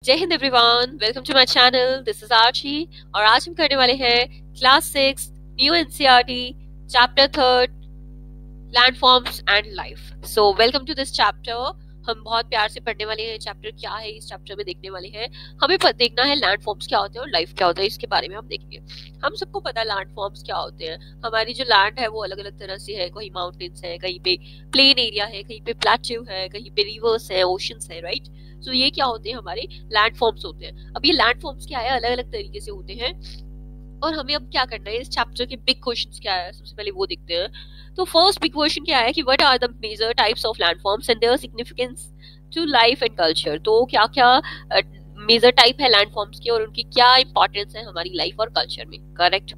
जय हिंद everyone, welcome to my channel. This is Archi और आज हम करने वाले हैं class 6 new NCERT chapter 3 landforms and life. So welcome to this chapter. हम बहुत प्यार से पढ़ने वाले हैं। चैप्टर क्या है, इस चैप्टर में देखने वाले हैं। हमें देखना है लैंडफॉर्म्स क्या होते हैं और लाइफ क्या होता है, इसके बारे में हम देखेंगे। हम सबको पता है लैंडफॉर्म्स क्या होते हैं। हमारी जो लैंड है वो अलग अलग तरह से है। कहीं माउंटेन्स है, कहीं पे प्लेन एरिया है, कहीं पे प्लेट्यू है, कहीं पे रिवर्स है, ओशंस है, राइट। सो ये क्या होते हैं, हमारे लैंडफॉर्म्स होते हैं। अब ये लैंडफॉर्म्स क्या है, अलग अलग तरीके से होते हैं। और हमें अब क्या करना है, इस चैप्टर के बिग क्वेश्चंस क्या है, सबसे पहले वो देखते हैं। तो फर्स्ट बिग क्वेश्चन क्या है कि what are the major types of landforms and their significance to life and culture. तो क्या क्या मेजर टाइप है लैंडफॉर्म्स के और उनकी क्या इंपॉर्टेंस है हमारी लाइफ और कल्चर में, करेक्ट।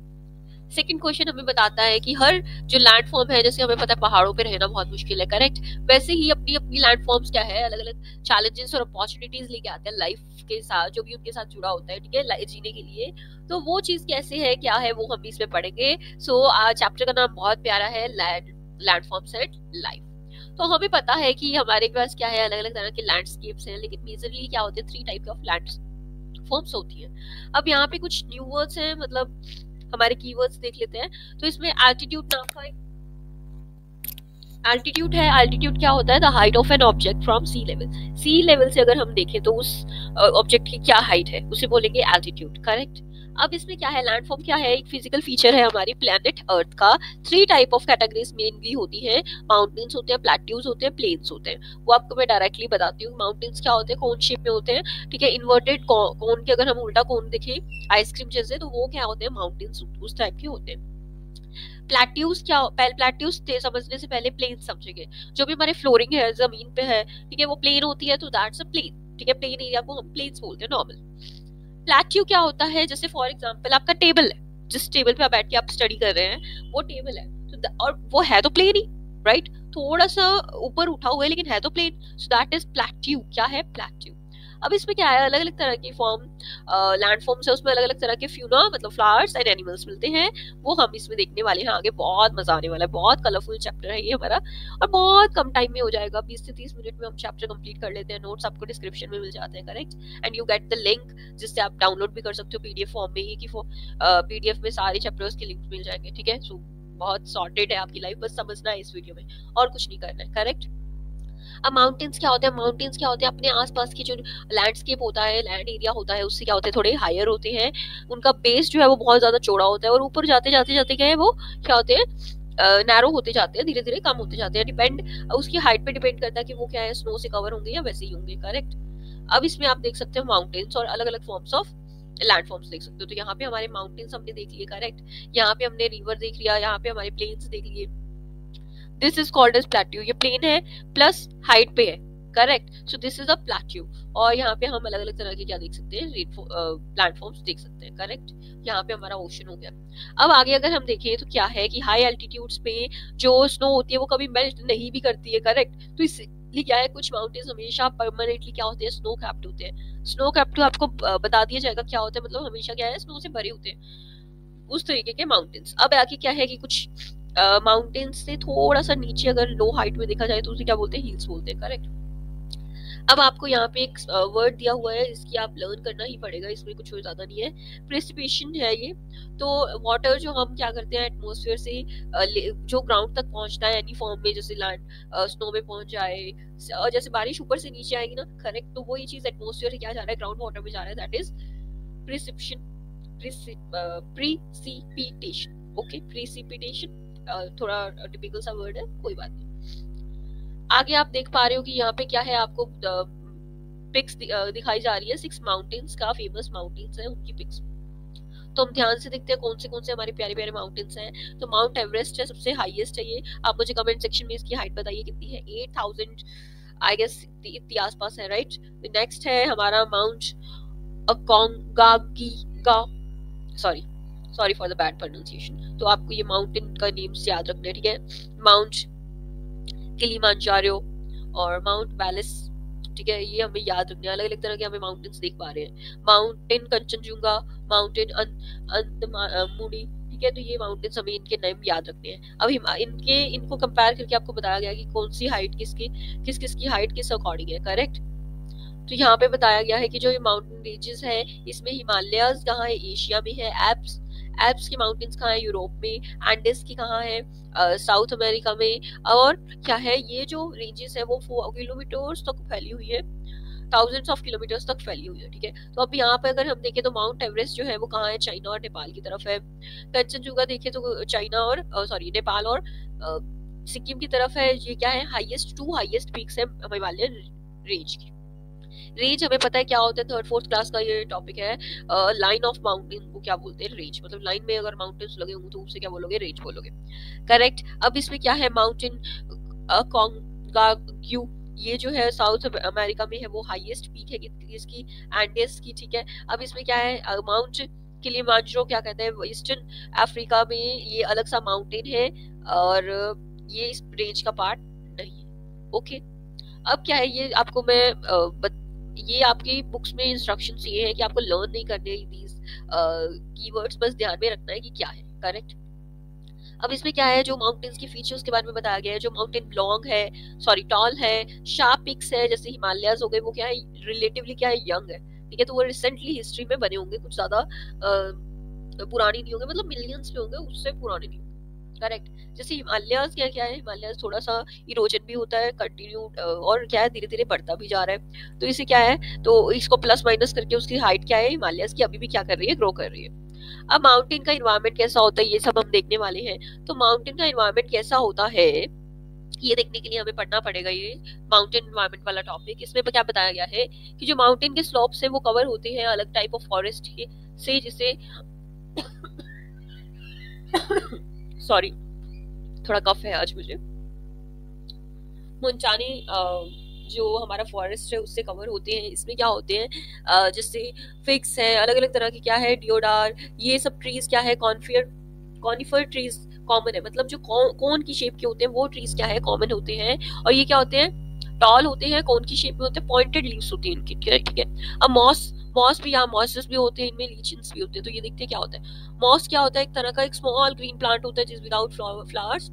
सेकंड क्वेश्चन हमें बताता है कि हर जो लैंडफॉर्म है, जैसे हमें पता है पहाड़ों पे रहना बहुत मुश्किल है, करेक्ट। वैसे ही अपनी अपनी लैंडफॉर्म्स क्या है, अलग अलग चैलेंजेस और अपॉर्चुनिटीज लेके आते हैं लाइफ के साथ, जो भी उनके साथ जुड़ा होता है, ठीक है, जीने के लिए। तो वो चीज कैसे है, क्या है, वो हम इसमें पढ़ेंगे। सो चैप्टर का नाम बहुत प्यारा है, लैंडफॉर्म्स एंड लाइफ। तो हमें पता है कि हमारे पास क्या है, अलग अलग तरह के लैंडस्केप्स हैं, लेकिन मेजरली क्या होते हैं, 3 टाइप ऑफ लैंडफॉर्म्स होती है। अब यहाँ पे कुछ न्यू वर्ड्स हैं, मतलब हमारे कीवर्ड्स देख लेते हैं। तो इसमें एल्टीट्यूड नाम का एल्टीट्यूड है। एल्टीट्यूड क्या होता है, the height of an object from sea level. Sea level से अगर हम देखें तो उस ऑब्जेक्ट की क्या हाइट है, उसे बोलेंगे एल्टीट्यूड, करेक्ट। अब इसमें क्या है, लैंडफॉर्म क्या है, एक फिजिकल फीचर है हमारी प्लेनेट अर्थ का। 3 टाइप ऑफ कैटेगरीज मेनली होती है। माउंटेन्स होते हैं, प्लेट्यूज होते हैं, प्लेन्स होते हैं। वो आपको मैं डायरेक्टली बताती हूँ। माउंटेन्स क्या होते हैं, कोन शेप में होते हैं, ठीक है। इन्वर्टेड कोन के अगर हम उल्टा कोन देखें आइसक्रीम जैसे, तो वो क्या होते हैं, माउंटेन्स उस टाइप के होते हैं। प्लेट्यूज क्या, प्लेट्यूज समझने से पहले प्लेन समझेंगे। जो भी हमारे फ्लोरिंग है, जमीन पे है, ठीक है, वो प्लेन होती है, तो दैट्स अ प्लेन, ठीक है। प्लेन एरिया को हम प्लेन्स बोलते हैं, नॉर्मल। प्लेट्यू क्या होता है, जैसे फॉर एग्जांपल आपका टेबल है, जिस टेबल पे आप बैठ के आप स्टडी कर रहे हैं, वो टेबल है, तो और वो है तो प्लेन ही, राइट। थोड़ा सा ऊपर उठा हुआ है लेकिन है तो plain, so that is plateau. क्या है, प्लेट्यू। अब इसमें क्या है, अलग अलग तरह की फॉर्म लैंडफॉर्म्स है, उसमें अलग अलग तरह के फ्यूना मतलब फ्लावर्स एंड एनिमल्स मिलते हैं। वो हम इसमें देखने वाले हैं आगे। बहुत मजा आने वाला है, बहुत कलरफुल चैप्टर है ये हमारा, और बहुत कम टाइम में हो जाएगा। 20 से 30 मिनट में हम चैप्टर कंप्लीट कर लेते हैं। नोट्स आपको डिस्क्रिप्शन में मिल जाते हैं, correct. And you get the link, जिससे आप डाउनलोड भी कर सकते हो पीडीएफ फॉर्म में ही, कि पीडीएफ में सारे चैप्टर्स के लिंक मिल जाएंगे, ठीक है। सो बहुत सॉर्टेड है आपकी लाइफ, बस समझना है इस वीडियो में, और कुछ नहीं करना है, करेक्ट। अब माउंटेन्स क्या होते हैं, माउंटेन्स क्या होते हैं, अपने आसपास की जो लैंडस्केप होता है, लैंड एरिया होता है, उससे क्या होते हैं, थोड़े हायर होते हैं। उनका बेस जो है वो बहुत ज्यादा चौड़ा होता है, और ऊपर जाते जाते जाते क्या है, वो क्या होते हैं, नैरो होते जाते हैं, धीरे धीरे कम होते जाते हैं। डिपेंड उसकी हाइट पे डिपेंड करता है कि वो क्या है, स्नो से कवर होंगे या वैसे ही होंगे, करेक्ट। अब इसमें आप देख सकते हो माउंटेन्स और अलग अलग फॉर्म्स ऑफ लैंडफॉर्म्स देख सकते हो। तो यहाँ पे हमारे माउंटेन्स हमने देख लिए, करेक्ट। यहाँ पे हमने रिवर देख लिया, यहाँ पे हमारे प्लेन्स देख लिए। This is called as plateau. ये प्लेन है प्लस हाइट पे है, correct. So this is a plateau. और यहाँ पे हम अलग अलग तरह के क्या देख सकते हैं, प्लेटफॉर्म्स देख सकते हैं, करेक्ट। यहाँ पे हमारा ओशन हो गया। अब आगे अगर हम देखें तो क्या है कि हाई एल्टीट्यूड्स पे जो स्नो होती है वो कभी मेल्ट नहीं भी करती है, करेक्ट। तो इसलिए क्या है, कुछ माउंटेन्स हमेशा परमानेंटली क्या होते हैं, स्नो कैप्ड होते हैं। स्नो कैप्ड तो आपको बता दिया जाएगा क्या होता है, मतलब हमेशा क्या है, स्नो से भरे होते हैं, उस तरीके के माउंटेन्स। अब आगे क्या है कि कुछ माउंटेन्स से थोड़ा सा नीचे अगर लो हाइट में देखा जाए तो उसे क्या बोलते हैं, हिल्स बोलते हैं, करेक्ट। अब आपको यहाँ पे एक वर्ड दिया हुआ है, इसकी आप लर्न करना ही पड़ेगा, इसमें कुछ ज्यादा नहीं है। प्रेसिपिटेशन है ये। तो वाटर जो हम क्या करते हैं, एटमॉस्फेयर से जो ग्राउंड तक पहुंचता है एनी फॉर्म में, जैसे लैंड स्नो में पहुंच जाए, जैसे बारिश ऊपर से नीचे आएगी ना, करेक्ट। तो वो ये चीज एटमॉस्फेयर से क्या जा रहा है, ग्राउंड वाटर में जा रहा है, दैट इज प्रेसिपिटेशन। प्रीसिपिटेशन, ओके, प्रीसिपिटेशन थोड़ा टिपिकल सा वर्ड है, कोई बात नहीं। आगे आप देख पा रहे हो कि यहाँ पे क्या है, आपको पिक्स दिखाई जा रही है 6 माउंटेन्स का, फेमस माउंटेन्स है उनकी पिक्स। तो हम ध्यान से देखते हैं कौन से हमारे प्यारे प्यारे माउंटेन्स हैं। तो माउंट एवरेस्ट है, सबसे हाईएस्ट है ये। आप मुझे कमेंट सेक्शन में इसकी हाइट बताइए कितनी है। 8000 आई गेस, इतनी आसपास है, राइट। नेक्स्ट है हमारा mount Aconcagua, sorry sorry for the bad pronunciation. तो आपको ये माउंटेन का नेम्स याद रखना है, ठीक है। माउंट किलिमांजारो और माउंट वेलिस, ठीक है, ये हमें याद रखने। अलग अलग तरह के हमें माउंटेन्स देख पा रहे हैं। माउंटेन कंचनजुंगा, माउंटेन अंतमुनी, ठीक है। तो ये माउंटेन्स हमें इनके नाम याद रखने हैं। अब इनको कंपेयर करके आपको बताया गया कि कौन सी हाइट किस किस की हाइट किस अकॉर्डिंग है, करेक्ट। तो यहाँ पे बताया गया है कि जो ये माउंटेन रेंजेस है इसमें हिमालयस कहाँ है, एशिया में है। एप्स एप्स की माउंटेन्स कहाँ है, यूरोप में। एंडेस की कहाँ है, साउथ अमेरिका में। और क्या है, ये जो रेंजेस है वो 4 किलोमीटर्स तक फैली हुई है, थाउजेंड्स ऑफ किलोमीटर्स तक फैली हुई है, ठीक है। तो अब यहाँ पे अगर हम देखें तो माउंट एवरेस्ट जो है वो कहाँ है, चाइना और नेपाल की तरफ है। कंचनजुंगा देखें तो चाइना और सॉरी नेपाल और सिक्किम की तरफ है। ये क्या है, टू हाईएस्ट पीक्स है हिमालयन रेंज की। रेंज हमें पता है क्या होता है, थर्ड फोर्थ क्लास का ये टॉपिक है। लाइन ऑफ माउंटेन को क्या बोलते हैं, रेंज। मतलब लाइन में अगर माउंटेन्स लगे होंगे तो उसे क्या बोलोगे, रेंज बोलोगे, करेक्ट। अब इसमें क्या है, माउंटेन कॉन्काग्यू, ये जो है साउथ अमेरिका में है, वो हाईएस्ट पीक है इसकी, एंडेस की, ठीक है। अब इसमें क्या है, माउंट किलिमांजारो क्या कहते हैं, ईस्टर्न अफ्रीका में ये अलग सा माउंटेन है और ये इस रेंज का पार्ट नहीं है, ओके। अब क्या है, ये आपको मैं ये आपकी बुक्स में इंस्ट्रक्शंस ये है कि आपको लर्न नहीं करने दीज कीवर्ड्स, बस ध्यान में रखना है कि क्या है, करेक्ट। अब इसमें क्या है, जो माउंटेन्स के फीचर्स के बारे में बताया गया है। जो माउंटेन लॉन्ग है, सॉरी टॉल है, शार्प पिक्स है, जैसे हिमालयाज हो गए, वो क्या है, रिलेटिवली क्या है, यंग है, ठीक है। तो वो रिसेंटली हिस्ट्री में बने होंगे, कुछ ज्यादा पुरानी नहीं होंगे, मतलब मिलियंस में होंगे, उससे पुराने नहीं होंगे, करेक्ट। जैसे हिमालयाज क्या है, हिमालयाज थोड़ा सा इरोजन भी होता है कंटिन्यू, और क्या है, धीरे धीरे बढ़ता भी जा रहा है। तो इसे क्या है, तो इसको प्लस माइनस करके उसकी हाइट क्या है, हिमालयाज की अभी भी क्या कर रही है, ग्रो कर रही है। अब माउंटेन का इन्वायरमेंट कैसा होता है, ये सब हम देखने वाले हैं। तो माउंटेन का इन्वायरमेंट कैसा होता है ये देखने के लिए हमें पढ़ना पड़ेगा ये माउंटेन इन्वायरमेंट वाला टॉपिक। इसमें क्या बताया गया है कि जो माउंटेन के स्लोप्स है वो कवर होते हैं अलग टाइप ऑफ फॉरेस्ट से, जिसे सॉरी थोड़ा कफ है आज मुझे। मुंचानी जो हमारा फॉरेस्ट है उससे कवर होते हैं। इसमें क्या होते हैं, जैसे फिक्स है, अलग अलग तरह की क्या है, डियोडार, ये सब ट्रीज क्या है, कॉनिफर ट्रीज कॉमन है। मतलब जो कोन की शेप के होते हैं वो ट्रीज क्या है, कॉमन होते हैं। और ये क्या होते हैं, टॉल होते हैं, कोन की शेप में होते हैं, पॉइंटेड लीव्स होती है इनकी, ठीक है। अब मॉस भी, यहाँ मॉसेस भी होते हैं, इनमें लीचेंस भी होते हैं। तो ये देखते हैं क्या होता है, मॉस क्या होता है, एक तरह का एक स्मॉल ग्रीन प्लांट होता है जिस विदाउट फ्लावर्स।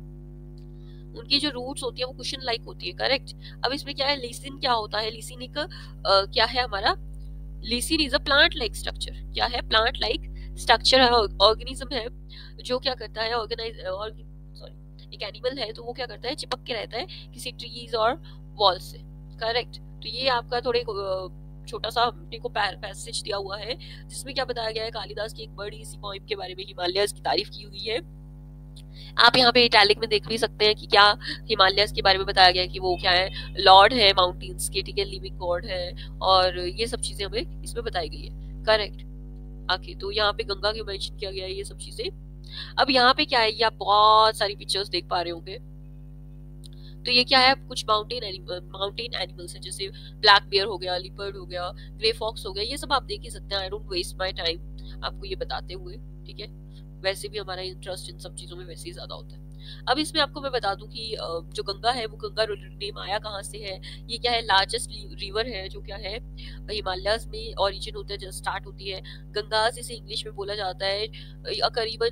उनकी जो रूट्स होती है वो कुशन लाइक होती है, करेक्ट। अब इसमें क्या है, लिसिन क्या होता है, लिसिन एक क्या है हमारा, lichen is a plant like structure. क्या है, प्लांट लाइक स्ट्रक्चर है, ऑर्गेनिज्म है जो क्या करता है, सॉरी एक एनिमल है, तो वो क्या करता है, चिपक के रहता है किसी ट्रीज और वॉल से, करेक्ट। तो ये आपका थोड़े छोटा सा अपने को पैसेज दिया हुआ है जिसमें क्या बताया गया है, कालिदास की एक बड़ी सी पोइम के बारे में हिमालयस की तारीफ की हुई है। आप यहाँ पे इटैलिक में देख भी सकते हैं कि क्या हिमालयस के बारे में बताया गया है कि वो क्या है, लॉर्ड है माउंटेन्स के, ठीक है, लिविंग गॉड है, और ये सब चीजें हमें इसमें बताई गई है, करेक्ट। आके तो यहाँ पे गंगा के मेंशन किया गया है, ये सब चीजें। अब यहाँ पे क्या है, ये आप बहुत सारी पिक्चर्स देख पा रहे होंगे। तो ये क्या है, कुछ माउंटेन एनिमल्स हैं, जैसे ब्लैक बियर हो गया, लिपर्ड हो गया, ग्रे फॉक्स हो गया, ये सब आप देख ही सकते हैं। I don't waste my time आपको ये बताते हुए, ठीक है। वैसे भी हमारा इंटरेस्ट इन सब चीजों में वैसे ही ज्यादा होता है। अब इसमें आपको मैं बता दूं कि जो गंगा है वो गंगा नेम आया कहाँ से है। ये क्या है, लार्जेस्ट रिवर है जो क्या है हिमालयस में ओरिजिन होता है, जब स्टार्ट होती है। गंगा इसे इंग्लिश में बोला जाता है, करीबन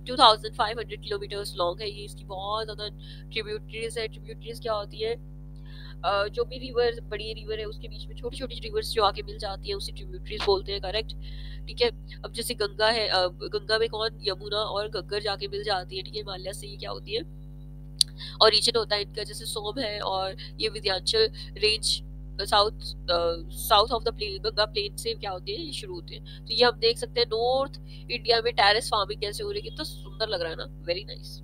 2500 किलोमीटर्स लॉन्ग है ये। इसकी बहुत ज्यादा ट्रिब्यूटरीज है। ट्रिब्यूटरीज क्या होती है, जो भी रिवर, बड़ी रिवर है उसके बीच में छोटी छोटी रिवर्स जो आके मिल जाती है उसे ट्रिब्यूटरीज बोलते हैं, करेक्ट, ठीक है। अब जैसे गंगा है, गंगा में कौन, यमुना और घग्गर जाके मिल जाती है, ठीक है। हिमालय से ये क्या होती है, ओरिजिन होता है इनका। जैसे सोम है और ये Vindhyachal range south of the Ganga plain से क्या होती है, ये शुरू होते हैं। तो ये हम देख सकते हैं नॉर्थ इंडिया में टेरेस फार्मिंग कैसे हो रही है, कितना सुंदर लग रहा है ना, वेरी नाइस।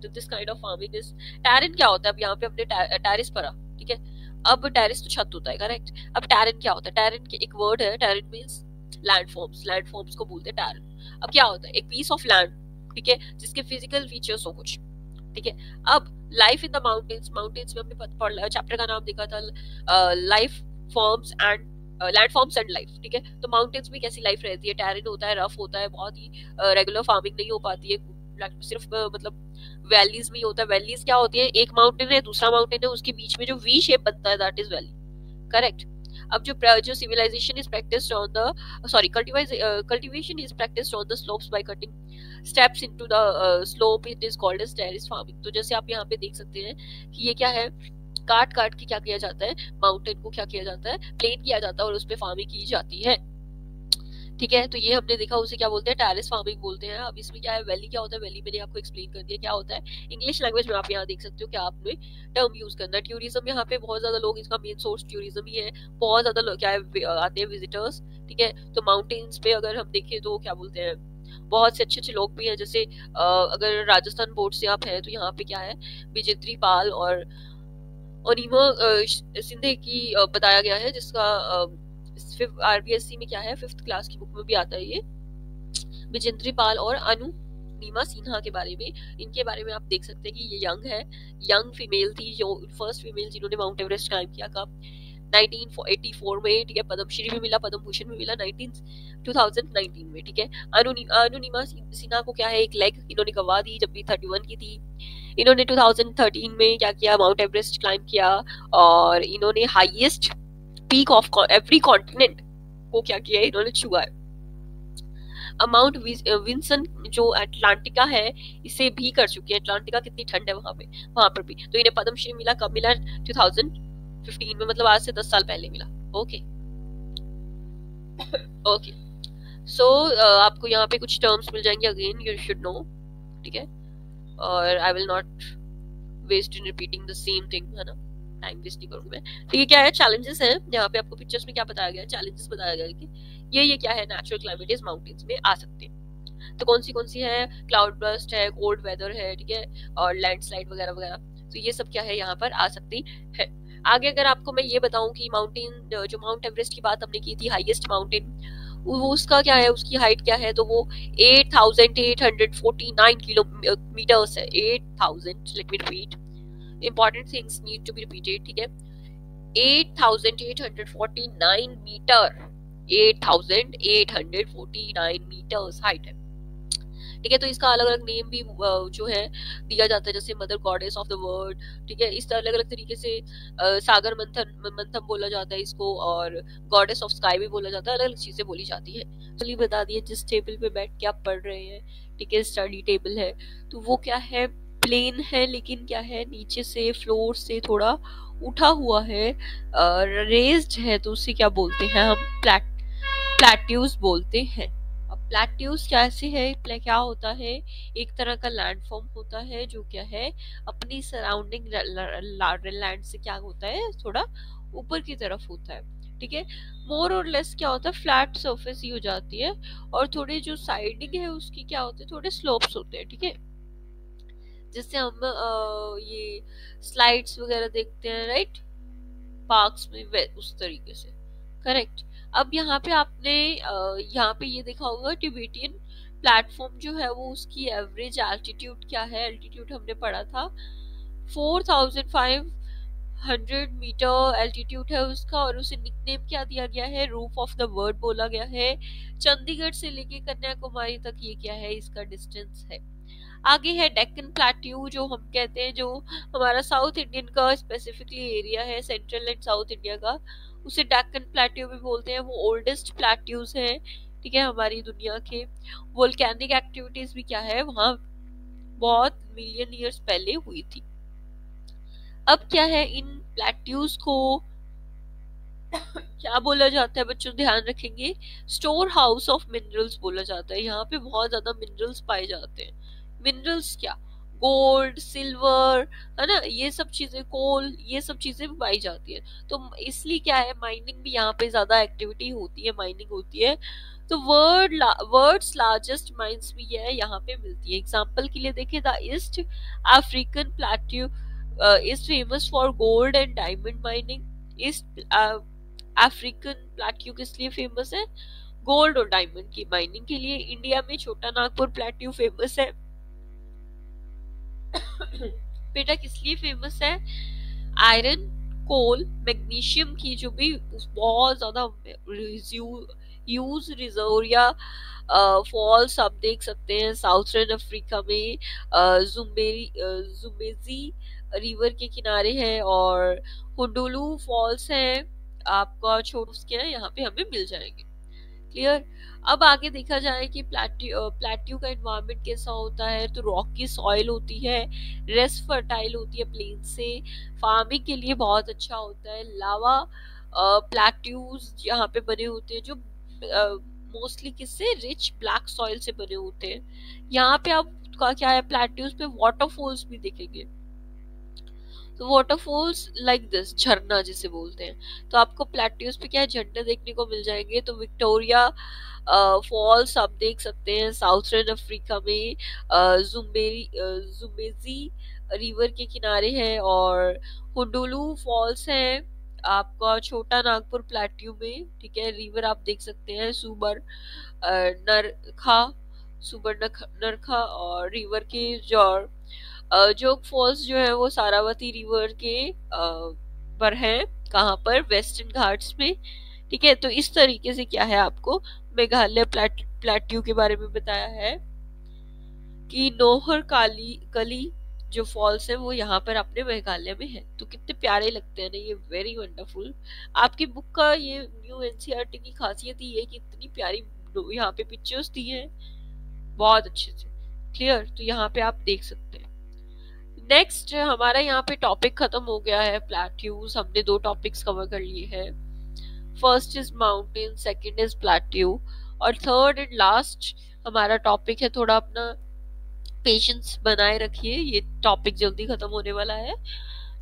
तो this kind of farming is terrain. क्या होता है, अब यहाँ पे हमने टेरेस पढ़ा, ठीक है। अब टेरेस तो छत होता है, करेक्ट। अब टेरेन क्या होता है, टेरेन के एक वर्ड है, टेरेन मींस लैंडफॉर्म्स को बोलते हैं टेरेन। अब क्या होता है, एक पीस ऑफ लैंड, ठीक है, जिसके फिजिकल फीचर्स हो कुछ, ठीक है। अब लाइफ इन द माउंटेन्स में हमने चैप्टर का नाम देखा था life forms and landforms and life, ठीक है। तो माउंटेन्स में कैसी लाइफ रहती है, टेरेन होता है, रफ होता है, बहुत ही रेगुलर फार्मिंग नहीं हो पाती है, सिर्फ मतलब वैलीज में ही होता है। वैलीज क्या होती है, एक माउंटेन है, दूसरा माउंटेन है, उसके बीच में जो वी शेप बनता है दैट इज वैली, करेक्ट। अब जो civilisation is practised on the cultivation is practised on the slopes by cutting steps into the slope, it is called as terrace farming. तो जैसे आप यहाँ पे देख सकते हैं कि ये क्या है, काट काट के क्या किया जाता है, माउंटेन को क्या किया जाता है, प्लेन किया जाता है और उस पर फार्मिंग की जाती है। ठीक है, तो ये हमने देखा, उसे क्या बोलते हैं, टेरेस फार्मिंग बोलते हैं। अब इसमें क्या है, वैली क्या होता है, वैली मैंने आपको एक्सप्लेन कर दिया क्या होता है इंग्लिश लैंग्वेज में। आप यहाँ देख सकते हो क्या आपने टर्म यूज करना है। टूरिज्म, यहाँ पे बहुत ज्यादा लोग, इसका मेन सोर्स टूरिज्म ही है, बहुत ज्यादा लोग क्या है आते हैं विजिटर्स। ठीक है, तो माउंटेन्स पे अगर हम देखें तो क्या बोलते हैं, बहुत से अच्छे अच्छे लोग भी हैं। जैसे अगर राजस्थान बोर्ड से आप हैं तो यहाँ पे क्या है, विजेंद्री पाल और अनिमा सिंधे की बताया गया है, जिसका आरबीएससी में क्या है, 5th क्लास की बुक में भी आता है ये, विजेंद्री पाल और अनु नीमा सिन्हा के बारे में। इनके बारे में आप देख सकते हैं कि ये यंग है, यंग फीमेल थी, जो फर्स्ट फीमेल जिन्होंने माउंट एवरेस्ट क्लाइम किया कब, 1984 में। ठीक है, पद्मश्री भी मिला, पद्म भूषण भी मिला 2019 में। ठीक है, अनु नीमा सिन्हा को क्या है, एक लेग इन्होंने गंवा दी जब भी 31 की थी। इन्होंने 2013 में क्या किया, माउंट एवरेस्ट क्लाइम किया और इन्होंने highest peak of every continent को क्या किया, इन्होंने छुआ है। माउंट विंसन जो अटलांटिका है इसे भी कर चुके हैं। अटलांटिका कितनी ठंड है वहां पे, वहां पर भी। तो इन्हें पद्मश्री मिला कब मिला, 2015 में, मतलब आज से 10 साल पहले मिला। ओके ओके, सो आपको यहाँ पे कुछ टर्म्स मिल जाएंगे, अगेन यू शुड नो। ठीक है, और I will not waste in repeating the same thing, है ना, टाइम वेस्ट नहीं करूंगी मैं। ठीक है, क्या है चैलेंजेस है, यहाँ पे आपको पिक्चर्स में क्या बताया गया है, चैलेंजेस बताया गया है कि ये क्या है, नेचुरल क्लाइमेट माउंटेन्स में आ सकते हैं। तो कौन सी है, क्लाउड बर्स्ट है, कोल्ड वेदर है, ठीक है, और लैंडस्लाइड वगैरह वगैरह। तो ये सब क्या है, यहाँ पर आ सकती है। आगे अगर आपको मैं ये बताऊं कि माउंटेन, जो माउंट एवरेस्ट की बात हमने की थी, हाईएस्ट माउंटेन, वो उसका क्या है, उसकी हाइट क्या है, तो वो 8,849 किलोमीटर्स है। 8,000, let me repeat, important things need to be repeated। ठीक है, 8,849 मीटर, 8,849 मीटर्स हाइट है। ठीक है, तो इसका अलग अलग नेम भी जो है दिया जाता है, जैसे mother goddess of the world. ठीक है, इस अलग अलग तरीके से सागर मंथन बोला जाता है इसको, और गॉडेस ऑफ स्काई भी बोला जाता है, अलग अलग चीजें बोली जाती है। चलिए बता दिए, जिस टेबल पे बैठ के आप पढ़ रहे हैं, ठीक है, स्टडी टेबल है, तो वो क्या है, प्लेन है, लेकिन क्या है, नीचे से फ्लोर से थोड़ा उठा हुआ है, रेज्ड है, तो उसे क्या बोलते हैं हम, प्लेट्यूज बोलते हैं। अब प्लेट्यूज कैसे है, क्या होता है, एक तरह का लैंडफॉर्म होता है जो क्या है, अपनी सराउंडिंग लैंड से क्या होता है, थोड़ा ऊपर की तरफ होता है। ठीक है, मोर और लेस क्या होता है, फ्लैट सरफेस ही हो जाती है, और थोड़े जो साइडिंग है उसकी क्या होते हैं, थोड़े स्लोप्स होते हैं। ठीक है, जिससे हम ये स्लाइड्स वगैरह देखते हैं, राइट, पार्क्स में, उस तरीके से, करेक्ट। अब यहाँ पे आपने यहाँ पे ये देखा होगा, टिबेटियन प्लेटफॉर्म जो है वो उसकी एवरेज एल्टीट्यूड क्या है, एल्टीट्यूड हमने पढ़ा था 4,500 मीटर एल्टीट्यूड है उसका, और उसे निकनेम क्या दिया गया है, रूफ ऑफ द वर्ल्ड बोला गया है। चंडीगढ़ से लेके कन्याकुमारी तक ये क्या है, इसका डिस्टेंस है। आगे है डेक्कन प्लेट्यू, जो हम कहते हैं, जो हमारा साउथ इंडियन का स्पेसिफिकली एरिया है, सेंट्रल एंड साउथ इंडिया का, उसे डेक्कन प्लेट्यू भी बोलते हैं। वो ओल्डेस्ट प्लेट्यूज है, ठीक है, हमारी दुनिया के। वोल्केनिक एक्टिविटीज भी क्या है, वहां बहुत मिलियन ईयर्स पहले हुई थी। अब क्या है, इन प्लेट्यूज को क्या बोला जाता है बच्चों, ध्यान रखेंगे, स्टोर हाउस ऑफ मिनरल्स बोला जाता है। यहाँ पे बहुत ज्यादा मिनरल्स पाए जाते हैं। मिनरल्स क्या, गोल्ड, सिल्वर, है ना, ये सब चीजें, कोल, ये सब चीजें भी पाई जाती है। तो इसलिए क्या है, माइनिंग भी यहाँ पे ज्यादा एक्टिविटी होती है, माइनिंग होती है। तो वर्ल्ड्स लार्जेस्ट माइंस भी है यहाँ पे मिलती है। एग्जांपल के लिए देखें, the east African plateau is famous for gold and diamond mining. East African plateau किस लिए फेमस है, गोल्ड और डायमंड की माइनिंग के लिए। इंडिया में छोटा नागपुर प्लेट्यू फेमस है बेटा, किस लिए फेमस है, आयरन, कोल, मैग्नीशियम की जो भी बहुत ज्यादा यूज रिजर्व या फॉल्स आप देख सकते हैं साउथर्न अफ्रीका में, जुम्बेजी रिवर के किनारे है, और हुडुलू फॉल्स है आपका, छोटे उसके यहाँ पे हमें मिल जाएंगे। क्लियर। अब आगे देखा जाए कि प्लेट्यू का एनवायरनमेंट कैसा होता है, तो रॉकी सॉइल होती है, रेस्ट फर्टाइल होती है प्लेन से, फार्मिंग के लिए बहुत अच्छा होता है। लावा प्लेट्यूज यहाँ पे बने होते हैं जो मोस्टली किससे, रिच ब्लैक सॉइल से बने होते हैं। यहाँ पे आपका क्या है, प्लेट्यूज पे वाटरफॉल्स भी दिखेंगे। तो वाटरफॉल्स लाइक दिस, झरना जिसे बोलते हैं, तो आपको प्लेट्यूज पे क्या है, झरने देखने को मिल जाएंगे। तो विक्टोरिया फॉल्स आप देख सकते हैं साउथर्न अफ्रीका में, जुम्बेजी रिवर के किनारे है। और हुडुलू फॉल्स है आपका छोटा नागपुर प्लेट्यू में, ठीक है। रिवर आप देख सकते हैं नरखा, नरखा, और रिवर के जॉर जोग फॉल्स जो है वो सारावती रिवर के पर है, कहाँ पर, वेस्टर्न घाट्स में, ठीक है। तो इस तरीके से क्या है, आपको मेघालय प्लेट्यू के बारे में बताया है कि नोहर कली जो फॉल्स है वो यहाँ पर अपने मेघालय में है। तो कितने प्यारे लगते हैं ना ये, वेरी वंडरफुल। आपकी बुक का ये न्यू एनसीईआरटी की खासियत ही है कि इतनी प्यारी यहाँ पे पिक्चर्स दी है बहुत अच्छे से, क्लियर। तो यहाँ पे आप देख सकते हैं। नेक्स्ट हमारा यहाँ पे टॉपिक खत्म हो गया है, प्लेट्यूज। हमने 2 टॉपिक्स कवर कर लिए हैं, first is mountain, second is plateau, और थर्ड एंड लास्ट हमारा टॉपिक है, थोड़ा अपना पेशेंस बनाए रखिए, ये टॉपिक जल्दी खत्म होने वाला है।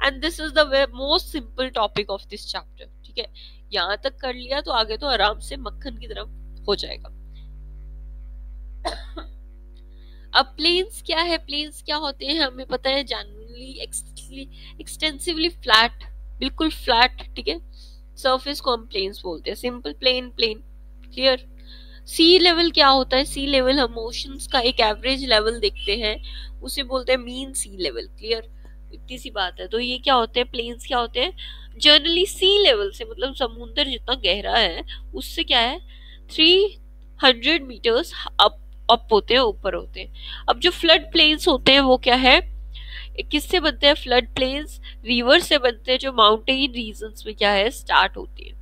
And this is the most simple topic of this chapter, ठीक है। यहाँ तक कर लिया तो आगे तो आराम से मक्खन की तरफ हो जाएगा। अब प्लेन्स क्या है, प्लेन्स क्या होते हैं हमें पता है, जनरली एक्सटेंसिवली फ्लैट, बिल्कुल फ्लैट, ठीक है, सरफेस को हम प्लेन्स बोलते हैं, सिंपल प्लेन प्लेन, क्लियर। सी लेवल क्या होता है, सी लेवल हम ओशंस का एक एवरेज लेवल देखते हैं, उसे बोलते हैं मीन सी लेवल, क्लियर। इतनी सी बात है। तो ये क्या होते हैं, प्लेन्स क्या होते हैं, जनरली सी लेवल से, मतलब समुद्र जितना गहरा है उससे क्या है 300 मीटर्स अप होते हैं, ऊपर होते हैं। अब जो फ्लड प्लेन्स होते हैं वो क्या है, किससे बनते हैं फ्लड प्लेन्स, रिवर से बनते हैं, जो माउंटेन रीजन्स में क्या है स्टार्ट होती है,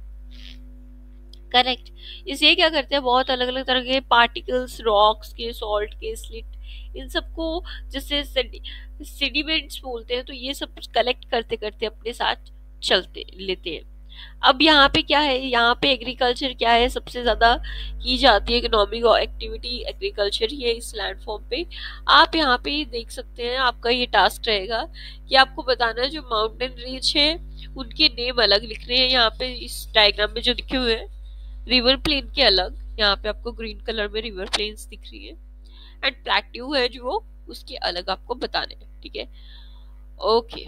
करेक्ट। इसलिए क्या करते हैं, बहुत अलग अलग तरह के पार्टिकल्स, रॉक्स के, सॉल्ट के, स्लिट, इन सबको जैसे सेडिमेंट्स बोलते हैं, तो ये सब कलेक्ट करते करते अपने साथ चलते लेते हैं। अब यहाँ पे क्या है, यहाँ पे एग्रीकल्चर क्या है सबसे ज्यादा की जाती है, इकोनॉमिक एक्टिविटी एग्रीकल्चर ही है इस लैंडफॉर्म पे। आप यहाँ पे देख सकते हैं, आपका ये टास्क रहेगा कि आपको बताना है जो माउंटेन रेंज है उनके नेम अलग लिख रहे हैं यहाँ पे इस डायग्राम में जो लिखे हुए हैं, रिवर प्लेन के अलग, यहाँ पे आपको ग्रीन कलर में रिवर प्लेन्स दिख रही है, एंड प्लेट्यू है जो उसके अलग आपको बताने हैं, ठीक है। ओके,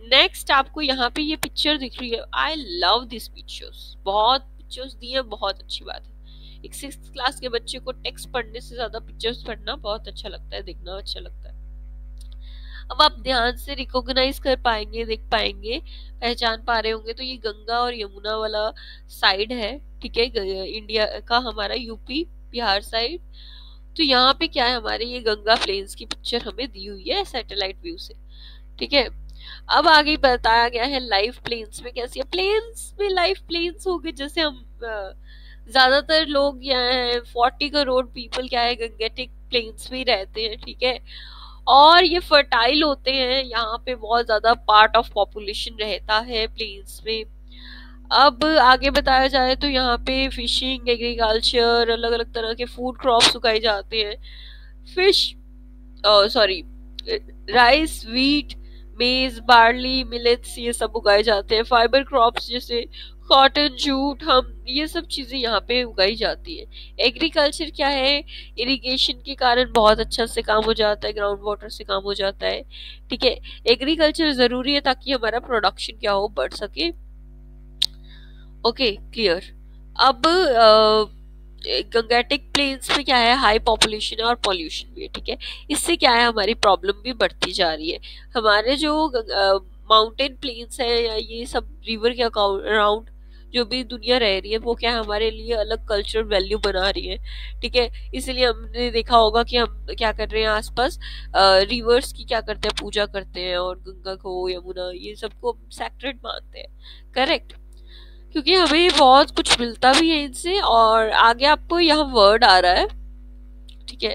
नेक्स्ट आपको यहाँ पे ये पिक्चर दिख रही है, आई लव दिस पिक्चर्स, बहुत पिक्चर्स दी है, बहुत अच्छी बात है। एक 6th क्लास के बच्चे को टेक्स्ट पढ़ने से ज्यादा पिक्चर्स पढ़ना बहुत अच्छा लगता है, देखना अच्छा लगता है। अब आप ध्यान से रिकॉग्नाइज कर पाएंगे, देख पाएंगे, पहचान पा रहे होंगे, तो ये गंगा और यमुना वाला साइड है, ठीक है, इंडिया का, हमारा यूपी बिहार साइड। तो यहाँ पे क्या है, हमारे ये गंगा प्लेन्स की पिक्चर हमें दी हुई है सैटेलाइट व्यू से, ठीक है। अब आगे बताया गया है लाइव प्लेन्स में कैसी है, प्लेन्स में लाइव प्लेन्स हो गए, जैसे हम ज्यादातर लोग यहाँ है 40 करोड़ पीपल क्या है गंगेटिक प्लेन्स में ही रहते हैं, ठीक है। और ये फर्टाइल होते हैं, यहाँ पे बहुत ज्यादा पार्ट ऑफ पॉपुलेशन रहता है प्लेन्स में। अब आगे बताया जाए तो यहाँ पे फिशिंग, एग्रीकल्चर, अलग अलग तरह के फूड क्रॉप्स उगाए जाते हैं, फिश सॉरी राइस, व्हीट, मेज, बार्ली, मिलेट्स, ये सब उगाए जाते हैं। फाइबर क्रॉप्स जैसे कॉटन, जूट, हम, ये सब चीजें यहाँ पे उगाई जाती है। एग्रीकल्चर क्या है, इरिगेशन के कारण बहुत अच्छा से काम हो जाता है, ग्राउंड वाटर से काम हो जाता है, ठीक है। एग्रीकल्चर जरूरी है ताकि हमारा प्रोडक्शन क्या हो, बढ़ सके, ओके, क्लियर। अब गंगेटिक प्लेन्स में क्या है, हाई पॉपुलेशन है और पॉल्यूशन भी है, ठीक है। इससे क्या है, हमारी प्रॉब्लम भी बढ़ती जा रही है। हमारे जो माउंटेन प्लेन्स है या ये सब रिवर के अराउंड जो भी दुनिया रह रही है वो क्या है, हमारे लिए अलग कल्चरल वैल्यू बना रही है, ठीक है। इसलिए हमने देखा होगा कि हम क्या कर रहे हैं, आसपास रिवर्स की क्या करते हैं, पूजा करते हैं, और गंगा को, यमुना, ये सबको सैक्रेड मानते हैं, करेक्ट। क्योंकि हमें बहुत कुछ मिलता भी है इनसे। और आगे आपको यहाँ वर्ड आ रहा है, ठीक है,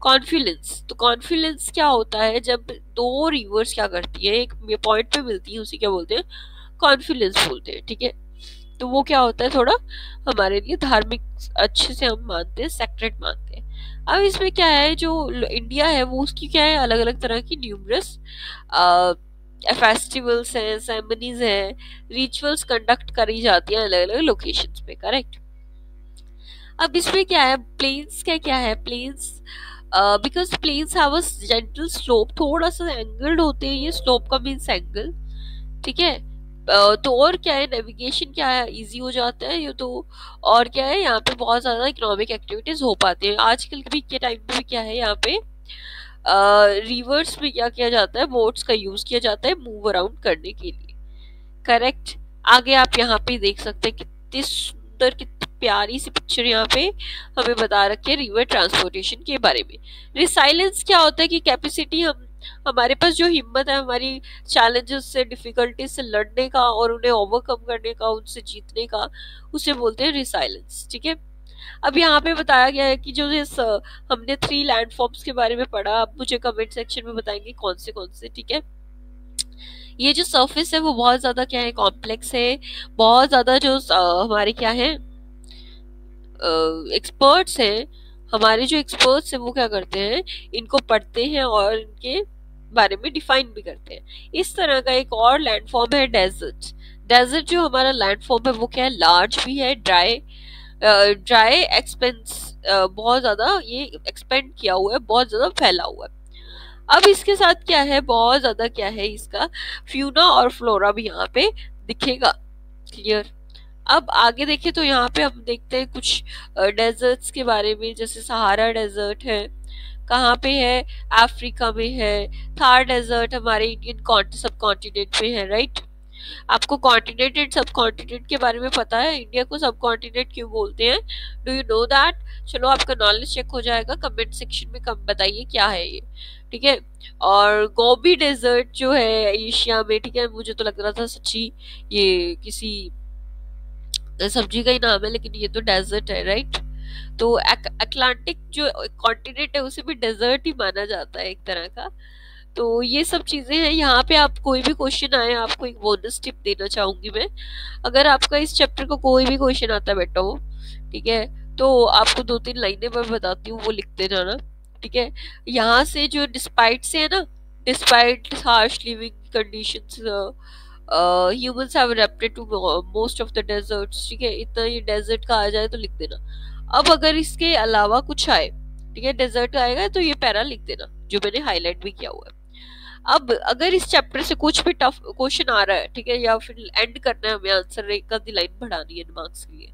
कॉन्फिडेंस। तो कॉन्फिडेंस क्या होता है, जब दो रिवर्स क्या करती है, एक पॉइंट पे मिलती है, उसी क्या बोलते हैं, कॉन्फिडेंस बोलते हैं, ठीक है। तो वो क्या होता है, थोड़ा हमारे लिए धार्मिक अच्छे से हम मानते हैं, सेक्रेट मानते हैं। अब इसमें क्या है, जो इंडिया है वो उसकी क्या है, अलग अलग तरह की न्यूमरस फेस्टिवल्स हैं, सेरेमनीज हैं, रिचुअल्स कंडक्ट करी जाती हैं अलग अलग लोकेशंस पे, करेक्ट। अब इसमें क्या है, प्लेन्स क्या क्या है, plains because plains have a gentle slope, थोड़ा सा एंगल्ड होते हैं, ये स्लोप का मीन्स एंगल, ठीक है। तो और क्या है, नेविगेशन क्या है, इजी हो जाता है ये तो। और क्या है, यहाँ पे बहुत ज्यादा इकोनॉमिक एक्टिविटीज हो पाती है। आजकल भी के टाइम पे भी क्या है, यहाँ पे रिवर्स में क्या किया जाता है, बोट्स का यूज किया जाता है मूव अराउंड करने के लिए, करेक्ट। आगे आप यहाँ पे देख सकते हैं कितनी सुंदर, कितनी प्यारी सी पिक्चर यहाँ पे हमें बता रखी है रिवर ट्रांसपोर्टेशन के बारे में। रिसाइलेंस क्या होता है कि कैपेसिटी, हम हमारे पास जो हिम्मत है हमारी चैलेंजेस से, डिफिकल्टीज से लड़ने का और उन्हें ओवरकम करने का, उनसे जीतने का, उसे बोलते हैं रिसाइलेंस, ठीक है। अब यहाँ पे बताया गया है कि जो हमने 3 लैंडफॉर्म्स के बारे में पढ़ा, आप मुझे कमेंट सेक्शन में बताएंगे कौन से, ठीक है। ये जो सरफेस है वो बहुत ज्यादा क्या है, कॉम्प्लेक्स है, बहुत ज्यादा जो हमारे क्या है एक्सपर्ट्स हैं, हमारे जो एक्सपर्ट्स हैं वो क्या करते हैं, इनको पढ़ते हैं और इनके बारे में डिफाइन भी करते हैं। इस तरह का एक और लैंडफॉर्म है डेजर्ट। डेजर्ट जो हमारा लैंडफॉर्म है वो क्या है, लार्ज भी है, ड्राई एक्सपेंस, बहुत ज्यादा ये एक्सपेंड किया हुआ है, बहुत ज्यादा फैला हुआ है। अब इसके साथ क्या है, बहुत ज्यादा क्या है, इसका फ्यूना और फ्लोरा भी यहाँ पे दिखेगा, क्लियर। अब आगे देखें तो यहाँ पे हम देखते हैं कुछ डेजर्ट्स के बारे में, जैसे सहारा डेजर्ट है, कहाँ पे है, अफ्रीका में है। थार डेजर्ट हमारे इंडियन सब कॉन्टिनेंट में है, राइट। आपको कॉन्टिनेंट एंड सब कॉन्टिनेंट के बारे में पता है, इंडिया को सब कॉन्टिनेंट क्यों बोलते हैं, डू यू नो दैट? चलो आपका नॉलेज चेक हो जाएगा, कमेंट सेक्शन में कम बताइए क्या है ये, ठीक है। और गोबी डेजर्ट जो है एशिया में, ठीक है, मुझे तो लग रहा था सच्ची ये किसी सब्जी का ही नाम है, लेकिन ये तो डेजर्ट है, राइट। तो अटलांटिक जो कॉन्टिनेंट है उसे भी डेजर्ट ही माना जाता है एक तरह का। तो ये सब चीजें हैं। यहाँ पे आप कोई भी क्वेश्चन आए, आपको एक बोनस टिप देना चाहूंगी मैं, अगर आपका इस चैप्टर का कोई भी क्वेश्चन आता बेटा हो, ठीक है, तो आपको 2-3 लाइनें मैं बताती हूँ, वो लिखते जाना, ठीक है। यहाँ से जो डिस्पाइट से है ना, despite harsh living conditions humans have adapted to most of the deserts, ठीक है, इतना ये डेजर्ट का आ जाए तो लिख देना। अब अगर इसके अलावा कुछ आए, ठीक है, डेजर्ट आएगा तो ये पैरा लिख देना जो मैंने हाईलाइट भी किया हुआ है। अब अगर इस चैप्टर से कुछ भी टफ क्वेश्चन आ रहा है, ठीक है, या फिर एंड करना है हमें आंसर, एक आधी लाइन बढ़ानी है मार्क्स के लिए,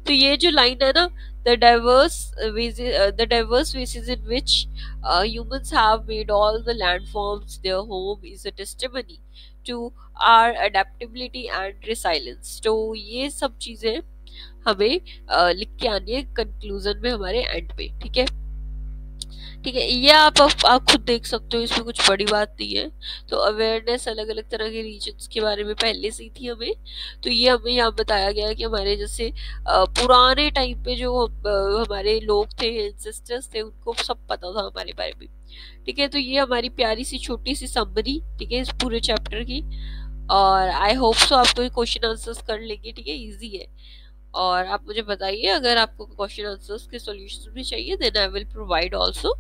तो ये जो लाइन है ना, the diverse ways in which humans have made all the landforms their home is a testimony to our adaptability and resilience। तो ये सब चीजें हमें लिख के आनी है कंक्लूजन में हमारे एंड पे, ठीक है, ठीक है। ये आप खुद देख सकते हो, इसमें कुछ बड़ी बात नहीं है। तो अवेयरनेस अलग अलग तरह के रीजन्स के बारे में पहले से ही थी हमें, तो ये हमें यहाँ बताया गया है कि हमारे जैसे पुराने टाइम पे जो हमारे लोग थे, एंसेस्टर्स थे, उनको सब पता था हमारे बारे में, ठीक है। तो ये हमारी प्यारी सी छोटी सी समरी, ठीक है, इस पूरे चैप्टर की। और आई होप सो आप तो क्वेश्चन आंसर्स कर लेंगे, ठीक है, इजी है। और आप मुझे बताइए अगर आपको क्वेश्चन आंसर्स के सॉल्यूशंस भी चाहिए, then I will provide also.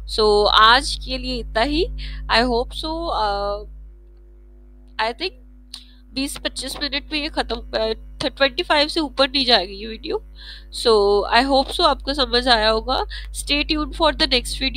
So आज के लिए इतना ही। I hope so, I think 20-25 minute में ये खत्म, 25 से ऊपर नहीं जाएगी ये वीडियो। सो आई होप सो आपको समझ आया होगा। Stay tuned for the next video.